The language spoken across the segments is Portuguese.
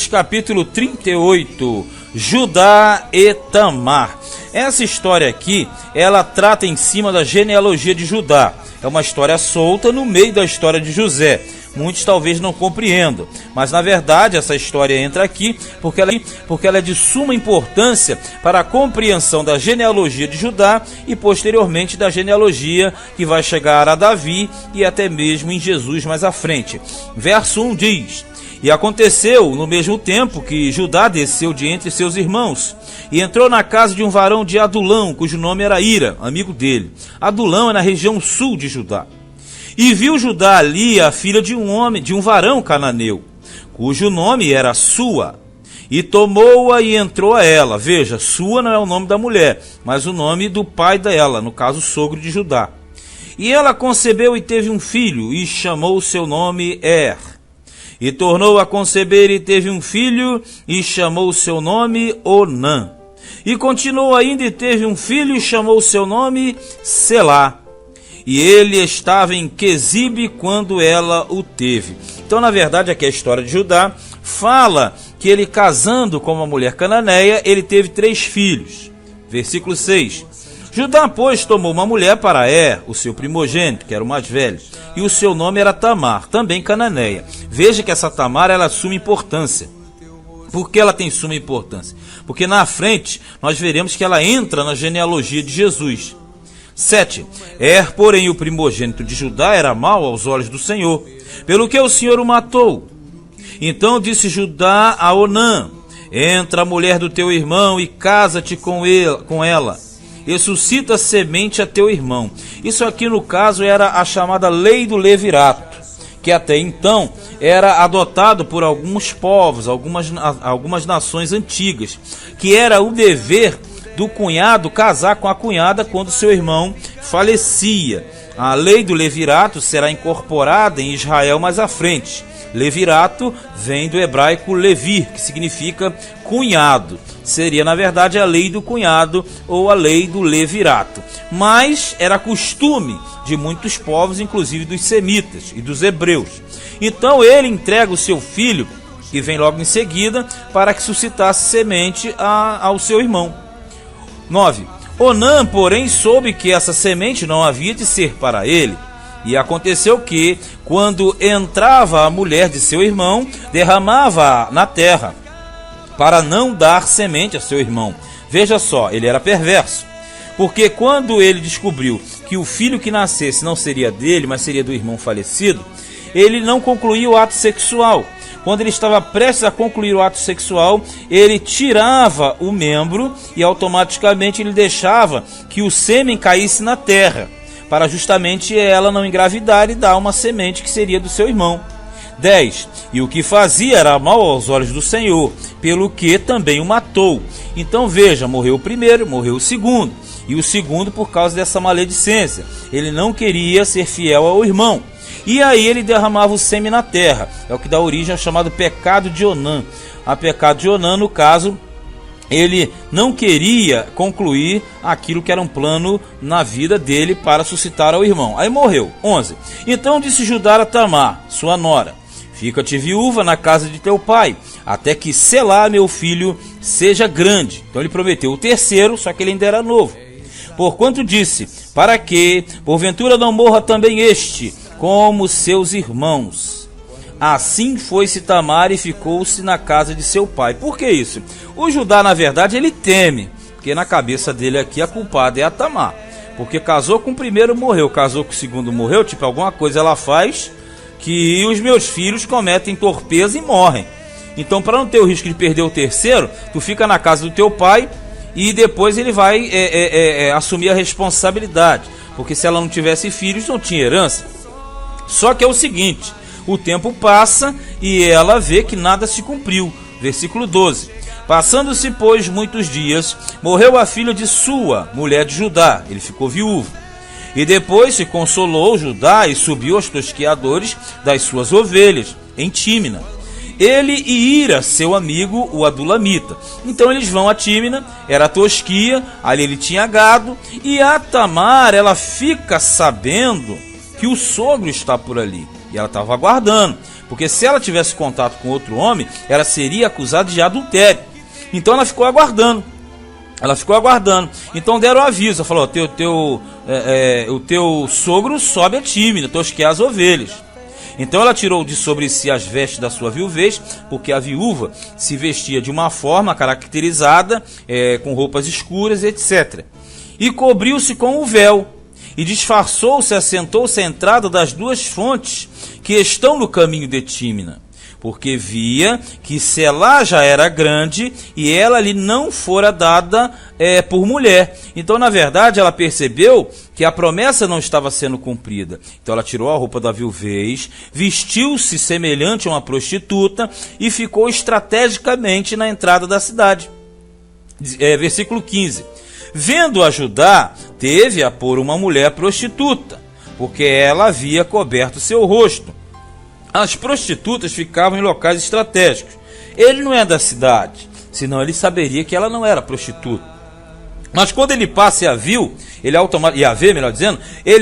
capítulo 38, Judá e Tamar. Essa história aqui, ela trata em cima da genealogia de Judá. É uma história solta no meio da história de José. Muitos talvez não compreendam, mas na verdade essa história entra aqui porque ela é de suma importância para a compreensão da genealogia de Judá e posteriormente da genealogia que vai chegar a Davi e até mesmo em Jesus mais à frente. Verso 1 diz: E aconteceu no mesmo tempo que Judá desceu de entre seus irmãos e entrou na casa de um varão de Adulão, cujo nome era Ira, amigo dele. Adulão é na região sul de Judá. E viu Judá ali a filha de um varão cananeu, cujo nome era Sua, e tomou-a e entrou a ela. Veja, Sua não é o nome da mulher, mas o nome do pai dela, no caso, o sogro de Judá. E ela concebeu e teve um filho, e chamou o seu nome E tornou a conceber e teve um filho, e chamou o seu nome Onã. E continuou ainda e teve um filho, e chamou o seu nome Selá. E ele estava em Quezibe quando ela o teve. Então, na verdade, aqui a história de Judá fala que ele, casando com uma mulher cananeia, ele teve 3 filhos. Versículo 6. Judá, pois, tomou uma mulher para o seu primogênito, que era o mais velho, e o seu nome era Tamar, também cananeia. Veja que essa Tamar, ela assume importância. Por que ela tem suma importância? Porque na frente nós veremos que ela entra na genealogia de Jesus. 7. Porém, o primogênito de Judá era mau aos olhos do Senhor, pelo que o Senhor o matou. Então disse Judá a Onã: Entra a mulher do teu irmão e casa-te com ela, e suscita semente a teu irmão. Isso aqui no caso era a chamada lei do levirato, que até então era adotado por alguns povos, algumas nações antigas, que era o dever do cunhado casar com a cunhada quando seu irmão falecia. A lei do levirato será incorporada em Israel mais à frente. Levirato vem do hebraico levir, que significa cunhado. Seria, na verdade, a lei do cunhado ou a lei do levirato. Mas era costume de muitos povos, inclusive dos semitas e dos hebreus. Então ele entrega o seu filho, que vem logo em seguida, para que suscitasse semente ao seu irmão. 9. Onã, porém, soube que essa semente não havia de ser para ele. E aconteceu que, quando entrava a mulher de seu irmão, derramava-a na terra, para não dar semente a seu irmão. Veja só, ele era perverso. Porque quando ele descobriu que o filho que nascesse não seria dele, mas seria do irmão falecido, ele não concluía o ato sexual. Quando ele estava prestes a concluir o ato sexual, ele tirava o membro e automaticamente ele deixava que o sêmen caísse na terra, para justamente ela não engravidar e dar uma semente que seria do seu irmão. 10. E o que fazia era mal aos olhos do Senhor, pelo que também o matou. Então veja, morreu o primeiro, morreu o segundo. E o segundo por causa dessa maledicência. Ele não queria ser fiel ao irmão. E aí ele derramava o sêmen na terra. É o que dá origem ao chamado pecado de Onã. A pecado de Onã, no caso, ele não queria concluir aquilo que era um plano na vida dele para suscitar ao irmão. Aí morreu. 11. Então disse Judá a Tamar, sua nora: Fica-te viúva na casa de teu pai, até que Selá, meu filho, seja grande. Então ele prometeu o terceiro, só que ele ainda era novo. Porquanto disse: Para que, porventura, não morra também este, como seus irmãos. Assim foi-se Tamar e ficou-se na casa de seu pai. Por que isso? O Judá, na verdade, ele teme, porque na cabeça dele aqui a culpada é a Tamar. Porque casou com o primeiro, morreu, casou com o segundo, morreu. Tipo, alguma coisa ela faz que os meus filhos cometem torpeza e morrem. Então, para não ter o risco de perder o terceiro, tu fica na casa do teu pai e depois ele vai assumir a responsabilidade. Porque se ela não tivesse filhos, não tinha herança. Só que é o seguinte, o tempo passa e ela vê que nada se cumpriu. Versículo 12. Passando-se, pois, muitos dias, morreu a filha de Sua, mulher de Judá. Ele ficou viúvo. E depois se consolou Judá e subiu aos tosqueadores das suas ovelhas, em Tímina. Ele e Ira, seu amigo, o adulamita. Então eles vão a Tímina, era a tosquia, ali ele tinha gado, e a Tamar, ela fica sabendo que o sogro está por ali, e ela estava aguardando, porque se ela tivesse contato com outro homem, ela seria acusada de adultério. Então ela ficou aguardando. Então deram aviso, falou: o teu sogro sobe a time, tosquear as ovelhas. Então ela tirou de sobre si as vestes da sua viuvez, porque a viúva se vestia de uma forma caracterizada, com roupas escuras, etc. E cobriu-se com o véu, e disfarçou-se, assentou-se à entrada das duas fontes que estão no caminho de Tímina, porque via que Selá já era grande e ela lhe não fora dada por mulher. Então, na verdade, ela percebeu que a promessa não estava sendo cumprida. Então ela tirou a roupa da viuvez, vestiu-se semelhante a uma prostituta e ficou estrategicamente na entrada da cidade. Versículo 15. Vendo-a Judá, teve a pôr uma mulher prostituta, porque ela havia coberto seu rosto. As prostitutas ficavam em locais estratégicos. Ele não é da cidade, senão ele saberia que ela não era prostituta. Mas quando ele passa e a viu, ele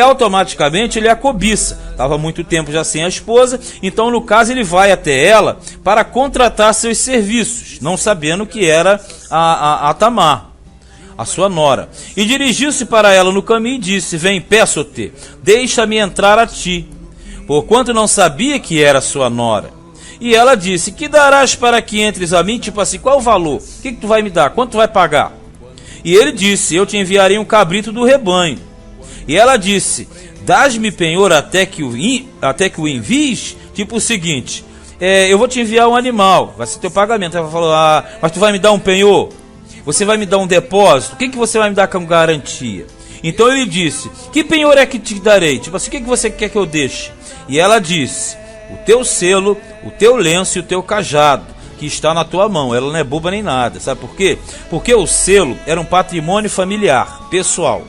automaticamente ele a cobiça. Estava muito tempo já sem a esposa, então no caso ele vai até ela para contratar seus serviços, não sabendo que era a Tamar, a sua nora. E dirigiu-se para ela no caminho e disse: vem, peço-te, deixa-me entrar a ti, porquanto não sabia que era sua nora. E ela disse: que darás para que entres a mim? Tipo assim, qual o valor? O que tu vai me dar? Quanto tu vai pagar? E ele disse: eu te enviarei um cabrito do rebanho. E ela disse: dás-me penhor até que o envies? Tipo o seguinte, eu vou te enviar um animal, vai ser teu pagamento. Ela falou: mas tu vai me dar um penhor? Você vai me dar um depósito? O que você vai me dar como garantia? Então ele disse: que penhor é que te darei? Tipo assim, o que você quer que eu deixe? E ela disse: o teu selo, o teu lenço e o teu cajado, que está na tua mão. Ela não é boba nem nada. Sabe por quê? Porque o selo era um patrimônio familiar, pessoal.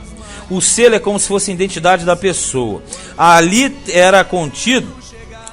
O selo é como se fosse a identidade da pessoa. Ali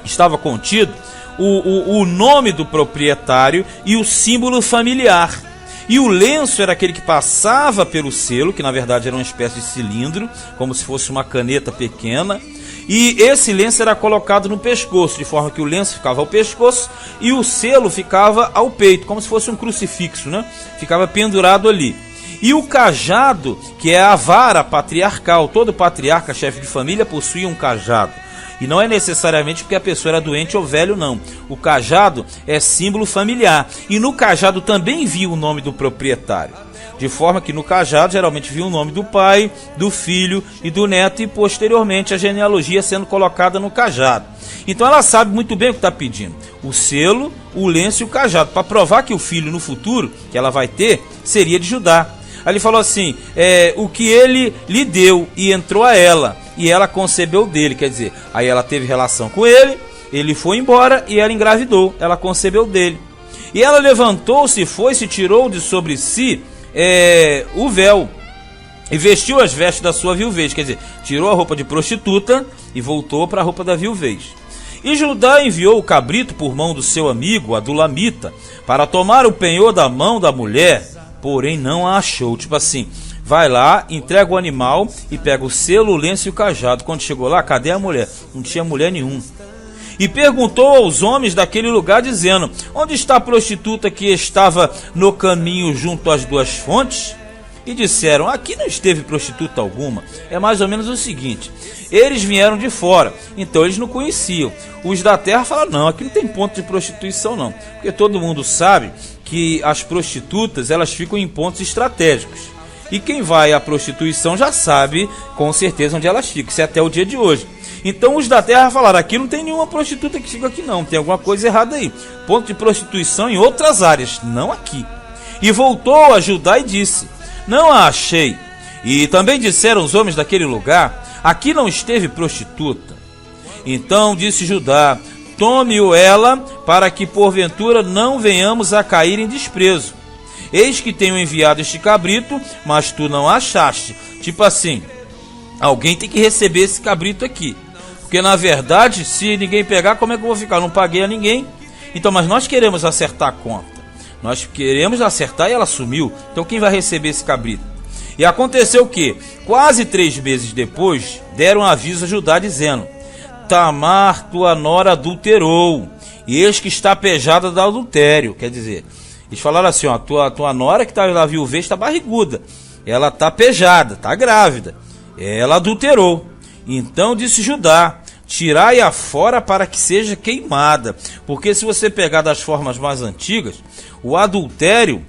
estava contido o nome do proprietário e o símbolo familiar. E o lenço era aquele que passava pelo selo, que na verdade era uma espécie de cilindro, como se fosse uma caneta pequena. E esse lenço era colocado no pescoço, de forma que o lenço ficava ao pescoço e o selo ficava ao peito, como se fosse um crucifixo, né? Ficava pendurado ali. E o cajado, que é a vara patriarcal, todo patriarca, chefe de família, possuía um cajado. E não é necessariamente porque a pessoa era doente ou velho, não. O cajado é símbolo familiar. E no cajado também via o nome do proprietário. De forma que no cajado geralmente via o nome do pai, do filho e do neto, e posteriormente a genealogia sendo colocada no cajado. Então ela sabe muito bem o que está pedindo: o selo, o lenço e o cajado, para provar que o filho no futuro, que ela vai ter, seria de Judá. Aí ele falou assim, o que ele lhe deu, e entrou a ela, e ela concebeu dele. Quer dizer, aí ela teve relação com ele, ele foi embora e ela engravidou, ela concebeu dele. E ela levantou-se, foi-se, tirou de sobre si o véu, e vestiu as vestes da sua viuvez. Quer dizer, tirou a roupa de prostituta e voltou para a roupa da viuvez. E Judá enviou o cabrito por mão do seu amigo Adulamita para tomar o penhor da mão da mulher, porém não a achou. Tipo assim, vai lá, entrega o animal e pega o selo, o lenço e o cajado. Quando chegou lá, cadê a mulher? Não tinha mulher nenhuma. E perguntou aos homens daquele lugar, dizendo: onde está a prostituta que estava no caminho junto às duas fontes? E disseram: aqui não esteve prostituta alguma. É mais ou menos o seguinte: eles vieram de fora, então eles não conheciam. Os da terra falaram: não, aqui não tem ponto de prostituição não. Porque todo mundo sabe que as prostitutas, elas ficam em pontos estratégicos. E quem vai à prostituição já sabe com certeza onde elas ficam. Isso é até o dia de hoje. Então os da terra falaram: aqui não tem nenhuma prostituta que fica aqui não, tem alguma coisa errada aí. Ponto de prostituição em outras áreas, não aqui. E voltou a Judá e disse: não a achei. E também disseram os homens daquele lugar: aqui não esteve prostituta. Então disse Judá: tome-o ela, para que porventura não venhamos a cair em desprezo. Eis que tenho enviado este cabrito, mas tu não achaste. Tipo assim, alguém tem que receber esse cabrito aqui. Porque na verdade, se ninguém pegar, como é que eu vou ficar? Eu não paguei a ninguém. Então, mas nós queremos acertar a conta. Nós queremos acertar e ela sumiu. Então quem vai receber esse cabrito? E aconteceu que, quase 3 meses depois, deram aviso a Judá dizendo: Tamar, tua nora, adulterou. e eis que está pejada do adultério. Quer dizer, eles falaram assim, ó, tua nora que está na viuvez está barriguda, ela está pejada, está grávida, ela adulterou. Então disse Judá, tirai-a fora para que seja queimada. Porque se você pegar das formas mais antigas, o adultério,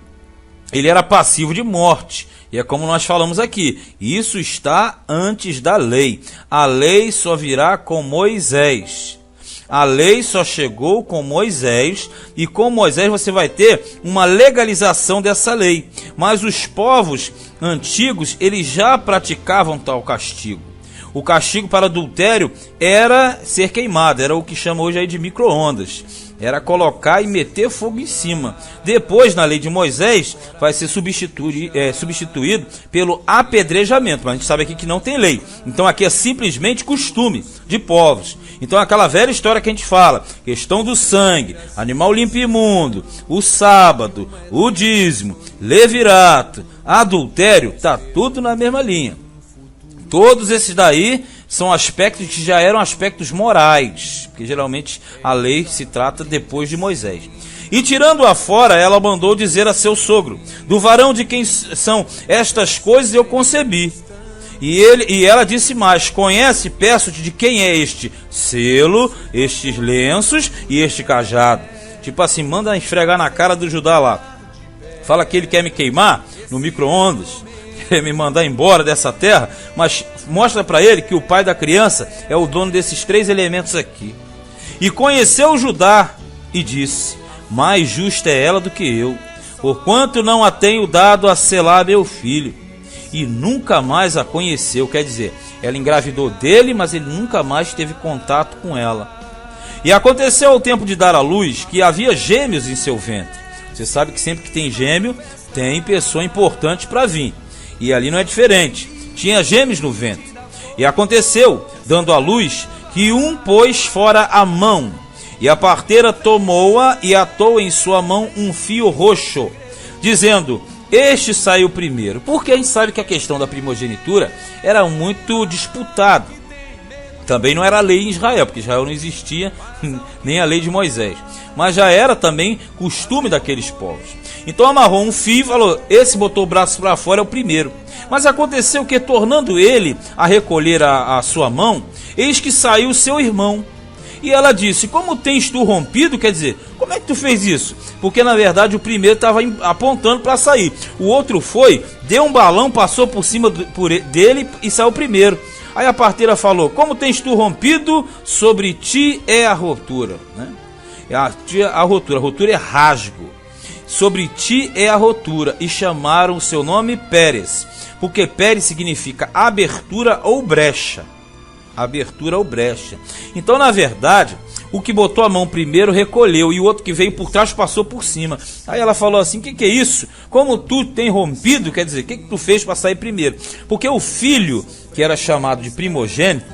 ele era passivo de morte. E é como nós falamos aqui, isso está antes da lei. A lei só virá com Moisés. A lei só chegou com Moisés, e com Moisés você vai ter uma legalização dessa lei. Mas os povos antigos, eles já praticavam tal castigo. O castigo para adultério era ser queimado, era o que chama hoje aí de micro-ondas. Era colocar e meter fogo em cima. Depois, na lei de Moisés, vai ser substituído pelo apedrejamento. Mas a gente sabe aqui que não tem lei. Então aqui é simplesmente costume de povos. Então aquela velha história que a gente fala, questão do sangue, animal limpo e imundo, o sábado, o dízimo, levirato, adultério, tá tudo na mesma linha. Todos esses daí são aspectos que já eram aspectos morais, porque geralmente a lei se trata depois de Moisés. E tirando-a fora, ela mandou dizer a seu sogro, do varão de quem são estas coisas eu concebi. E ela disse mais, conhece, peço-te de quem é este selo, estes lenços e este cajado. Tipo assim, manda esfregar na cara do Judá lá. Fala que ele quer me queimar no micro-ondas, quer me mandar embora dessa terra, mas mostra para ele que o pai da criança é o dono desses 3 elementos aqui. E conheceu Judá e disse, mais justa é ela do que eu, porquanto não a tenho dado a Selá meu filho. E nunca mais a conheceu, quer dizer, ela engravidou dele, mas ele nunca mais teve contato com ela. E aconteceu ao tempo de dar à luz que havia gêmeos em seu ventre. Você sabe que sempre que tem gêmeo, tem pessoa importante para vir. E ali não é diferente. Tinha gêmeos no ventre. E aconteceu, dando à luz, que um pôs fora a mão. E a parteira tomou-a e atou em sua mão um fio roxo, dizendo, este saiu primeiro. Porque a gente sabe que a questão da primogenitura era muito disputada. Também não era lei em Israel, porque Israel não existia nem a lei de Moisés. Mas já era também costume daqueles povos. Então amarrou um fio e falou, esse botou o braço para fora, é o primeiro. Mas aconteceu que, tornando ele a recolher a sua mão, eis que saiu seu irmão. E ela disse, como tens tu rompido? Quer dizer, como é que tu fez isso? Porque na verdade o primeiro estava apontando para sair. O outro foi, deu um balão, passou por cima dele e saiu primeiro. Aí a parteira falou, como tens tu rompido? Sobre ti é a rotura. Né? A rotura é rasgo. Sobre ti é a rotura. E chamaram o seu nome Pérez. Porque Pérez significa abertura ou brecha. Abertura ou brecha. Então, na verdade, o que botou a mão primeiro recolheu, e o outro que veio por trás passou por cima. Aí ela falou assim, o que é isso? Como tu tem rompido, quer dizer, o que tu fez para sair primeiro? Porque o filho, que era chamado de primogênito,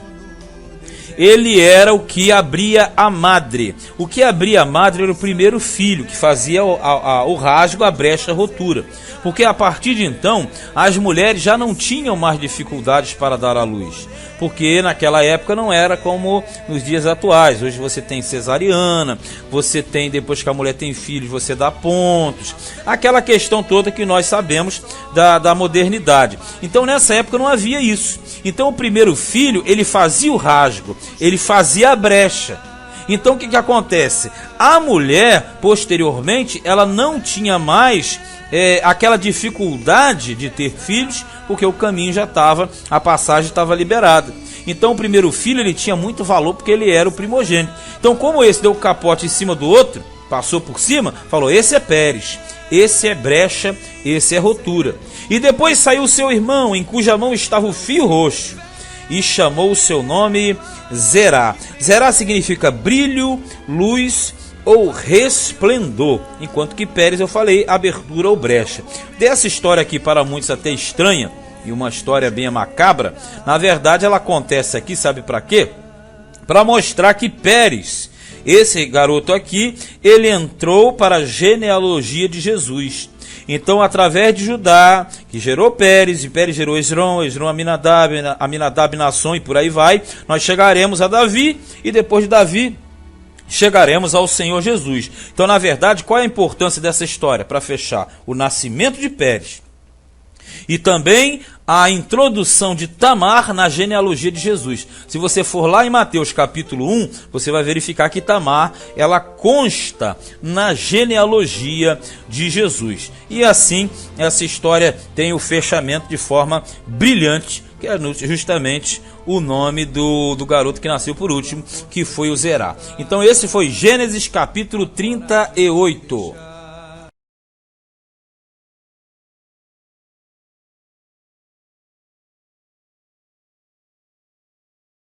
ele era o que abria a madre. O que abria a madre era o primeiro filho, que fazia o rasgo, a brecha, a rotura. Porque a partir de então, as mulheres já não tinham mais dificuldades para dar à luz. Porque naquela época não era como nos dias atuais. Hoje você tem cesariana, você tem, depois que a mulher tem filhos, você dá pontos. Aquela questão toda que nós sabemos da modernidade. Então nessa época não havia isso. Então o primeiro filho, ele fazia o rasgo, ele fazia a brecha. Então o que acontece? A mulher, posteriormente, ela não tinha mais aquela dificuldade de ter filhos, porque o caminho já estava, a passagem estava liberada. Então o primeiro filho, ele tinha muito valor porque ele era o primogênito. Então como esse deu o capote em cima do outro, passou por cima, falou, esse é Pérez, esse é brecha, esse é rotura. E depois saiu seu irmão, em cuja mão estava o fio roxo, e chamou o seu nome Zerá. Zerá significa brilho, luz ou resplendor, enquanto que Pérez, eu falei, abertura ou brecha. Dessa história aqui, para muitos até estranha, e uma história bem macabra, na verdade ela acontece aqui, sabe para quê? Para mostrar que Pérez, esse garoto aqui, ele entrou para a genealogia de Jesus. Então, através de Judá, que gerou Pérez, e Pérez gerou Esrom, Esrom Aminadab, Nasson, e por aí vai, nós chegaremos a Davi, e depois de Davi, chegaremos ao Senhor Jesus. Então, na verdade, qual é a importância dessa história? Para fechar, o nascimento de Pérez e também a introdução de Tamar na genealogia de Jesus. Se você for lá em Mateus capítulo 1, você vai verificar que Tamar, ela consta na genealogia de Jesus. E assim, essa história tem o fechamento de forma brilhante, que é justamente o nome do garoto que nasceu por último, que foi o Zerá. Então esse foi Gênesis capítulo 38.